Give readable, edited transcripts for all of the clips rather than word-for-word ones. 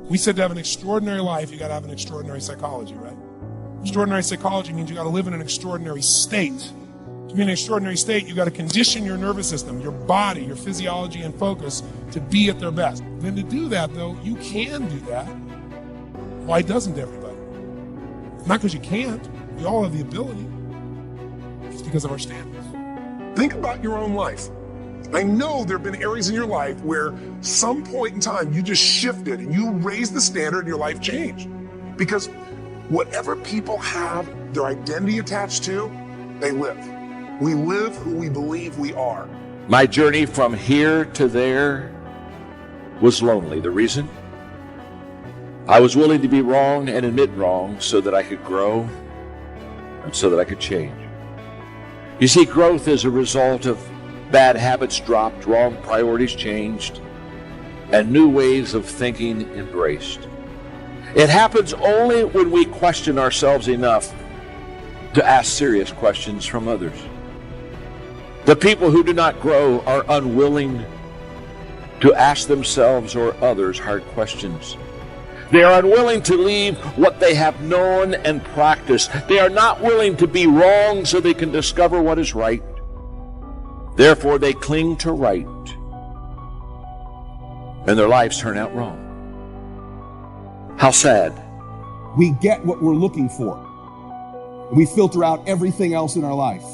We said to have an extraordinary life, you got to have an extraordinary psychology, right? Extraordinary psychology means you got to live in an extraordinary state. To be in an extraordinary state, you got to condition your nervous system, your body, your physiology and focus to be at their best. Then to do that, though, you can do that. Why doesn't everybody? Not because you can't. We all have the ability. It's because of our standards. Think about your own life. I know there have been areas in your life where some point in time you just shifted and you raised the standard and your life changed. Because whatever people have their identity attached to, they live. We live who we believe we are. My journey from here to there was lonely. The reason? I was willing to be wrong and admit wrong so that I could grow and so that I could change. You see, growth is a result of bad habits dropped, wrong priorities changed, and new ways of thinking embraced. It happens only when we question ourselves enough to ask serious questions from others. The people who do not grow are unwilling to ask themselves or others hard questions. They are unwilling to leave what they have known and practiced. They are not willing to be wrong so they can discover what is right. Therefore, they cling to right, and their lives turn out wrong. How sad. We get what we're looking for. We filter out everything else in our life.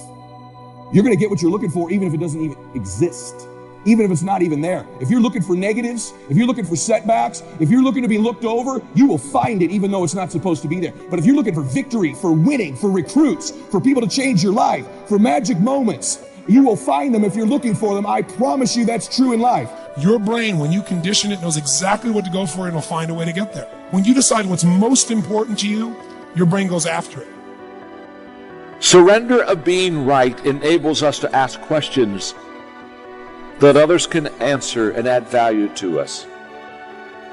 You're going to get what you're looking for even if it doesn't even exist, even if it's not even there. If you're looking for negatives, if you're looking for setbacks, if you're looking to be looked over, you will find it even though it's not supposed to be there. But if you're looking for victory, for winning, for recruits, for people to change your life, for magic moments, you will find them if you're looking for them. I promise you that's true in life. Your brain, when you condition it, knows exactly what to go for and will find a way to get there. When you decide what's most important to you, your brain goes after it. Surrender of being right enables us to ask questions that others can answer and add value to us.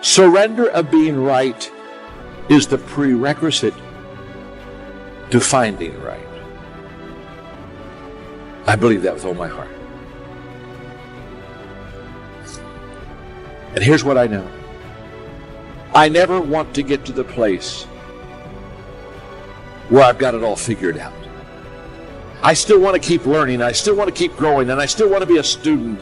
Surrender of being right is the prerequisite to finding right. I believe that with all my heart. And here's what I know. I never want to get to the place where I've got it all figured out. I still want to keep learning. I still want to keep growing. And I still want to be a student.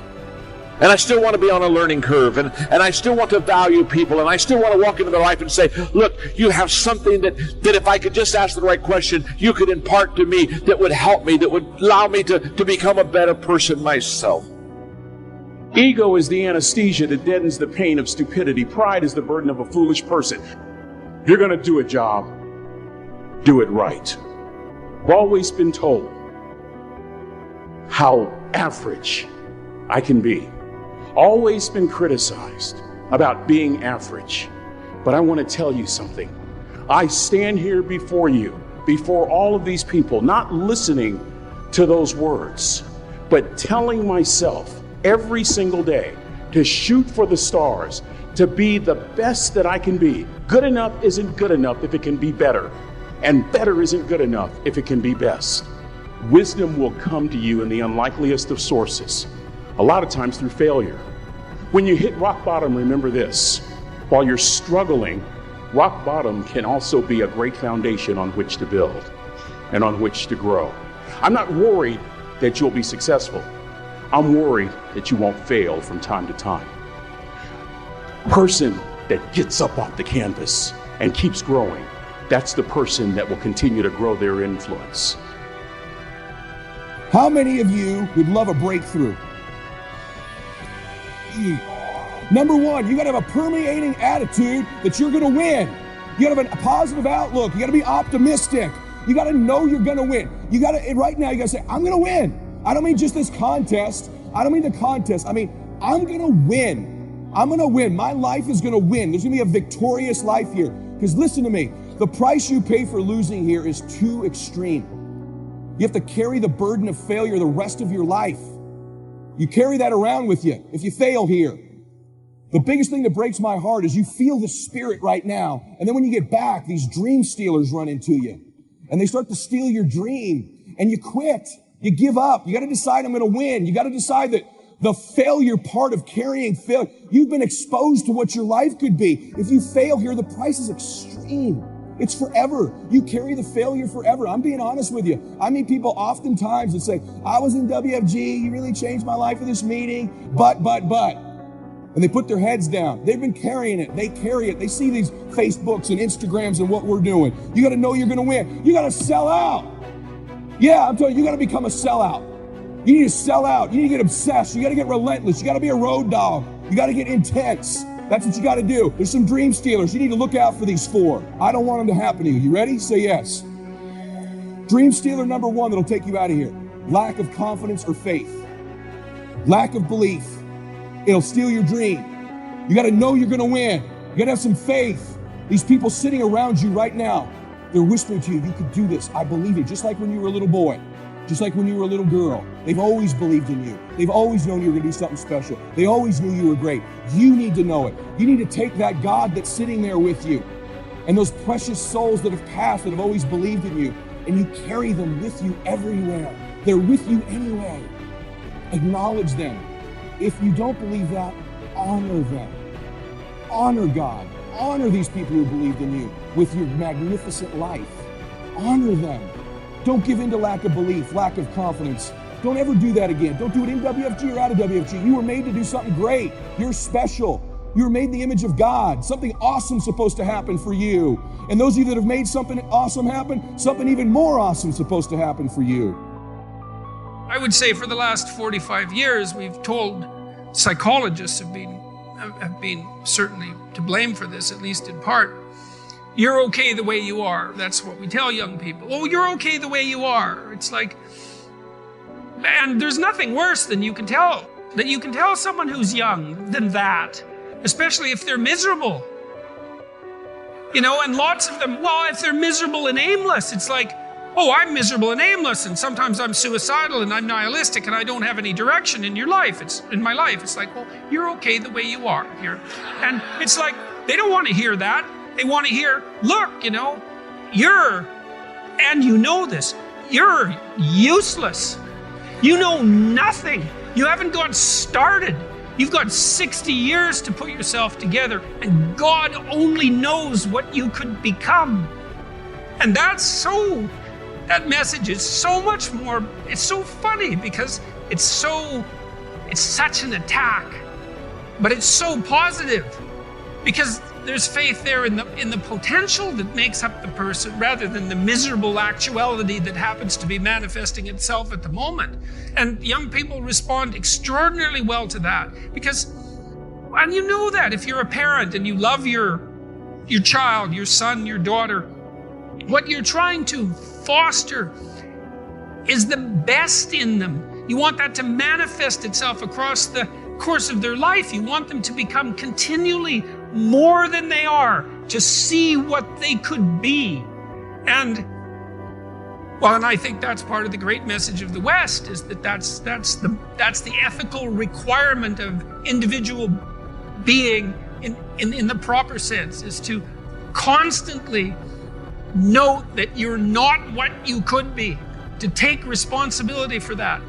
And I still want to be on a learning curve. And I still want to value people. And I still want to walk into their life and say, look, you have something that if I could just ask the right question, you could impart to me that would help me, that would allow me to become a better person myself. Ego is the anesthesia that deadens the pain of stupidity. Pride is the burden of a foolish person. If you're going to do a job, do it right. I've always been told how average I can be. Always been criticized about being average. But I want to tell you something. I stand here before you, before all of these people, not listening to those words, but telling myself every single day to shoot for the stars, to be the best that I can be. Good enough isn't good enough if it can be better, and better isn't good enough if it can be best. Wisdom will come to you in the unlikeliest of sources, a lot of times through failure. When you hit rock bottom, remember this. While you're struggling, rock bottom can also be a great foundation on which to build and on which to grow. I'm not worried that you'll be successful. I'm worried that you won't fail from time to time. Person that gets up off the canvas and keeps growing, that's the person that will continue to grow their influence. How many of you would love a breakthrough? Number one, you got to have a permeating attitude that you're going to win. You got to have a positive outlook. You got to be optimistic. You got to know you're going to win. You got to, right now, you got to say, I'm going to win. I don't mean just this contest. I don't mean the contest. I mean, I'm going to win. I'm going to win. My life is going to win. There's going to be a victorious life here. Because listen to me, the price you pay for losing here is too extreme. You have to carry the burden of failure the rest of your life. You carry that around with you if you fail here. The biggest thing that breaks my heart is you feel the spirit right now. And then when you get back, these dream stealers run into you. And they start to steal your dream. And you quit. You give up. You got to decide I'm going to win. You got to decide that the failure part of carrying failure. You've been exposed to what your life could be. If you fail here, the price is extreme. It's forever. You carry the failure forever. I'm being honest with you. I meet people oftentimes that say, I was in WFG, you really changed my life for this meeting, but. And they put their heads down. They've been carrying it. They carry it. They see these Facebooks and Instagrams and what we're doing. You got to know you're going to win. You got to sell out. Yeah, I'm telling you, you got to become a sellout. You need to sell out. You need to get obsessed. You got to get relentless. You got to be a road dog. You got to get intense. That's what you got to do. There's some dream stealers. You need to look out for these 4. I don't want them to happen to you. You ready? Say yes. Dream stealer number 1 that'll take you out of here. Lack of confidence or faith. Lack of belief. It'll steal your dream. You got to know you're going to win. You got to have some faith. These people sitting around you right now, they're whispering to you, you could do this. I believe it. Just like when you were a little boy. Just like when you were a little girl. They've always believed in you. They've always known you were going to do something special. They always knew you were great. You need to know it. You need to take that God that's sitting there with you and those precious souls that have passed, that have always believed in you, and you carry them with you everywhere. They're with you anyway. Acknowledge them. If you don't believe that, honor them. Honor God. Honor these people who believed in you with your magnificent life. Honor them. Don't give in to lack of belief, lack of confidence. Don't ever do that again. Don't do it in WFG or out of WFG. You were made to do something great. You're special. You were made in the image of God. Something awesome's supposed to happen for you. And those of you that have made something awesome happen, something even more awesome's supposed to happen for you. I would say for the last 45 years, we've told psychologists have been certainly to blame for this, at least in part. You're okay the way you are. That's what we tell young people. Oh, you're okay the way you are. It's like, and there's nothing worse than you can tell someone who's young than that, especially if they're miserable. You know, and lots of them, well, if they're miserable and aimless, it's like, oh, I'm miserable and aimless, and sometimes I'm suicidal and I'm nihilistic and I don't have any direction in my life. It's like, well, you're okay the way you are here. And it's like, they don't want to hear that. They want to hear, look, you know, and you know this, you're useless. You know nothing. You haven't got started. You've got 60 years to put yourself together, and God only knows what you could become. And that message is so much more, it's so funny because it's such an attack, but it's so positive because there's faith there in the potential that makes up the person rather than the miserable actuality that happens to be manifesting itself at the moment. And young people respond extraordinarily well to that because, and you know that if you're a parent and you love your child, your son, your daughter, what you're trying to foster is the best in them. You want that to manifest itself across the course of their life. You want them to become continually more than they are, to see what they could be. And I think that's part of the great message of the West, is that's the ethical requirement of individual being in the proper sense, is to constantly note that you're not what you could be, to take responsibility for that.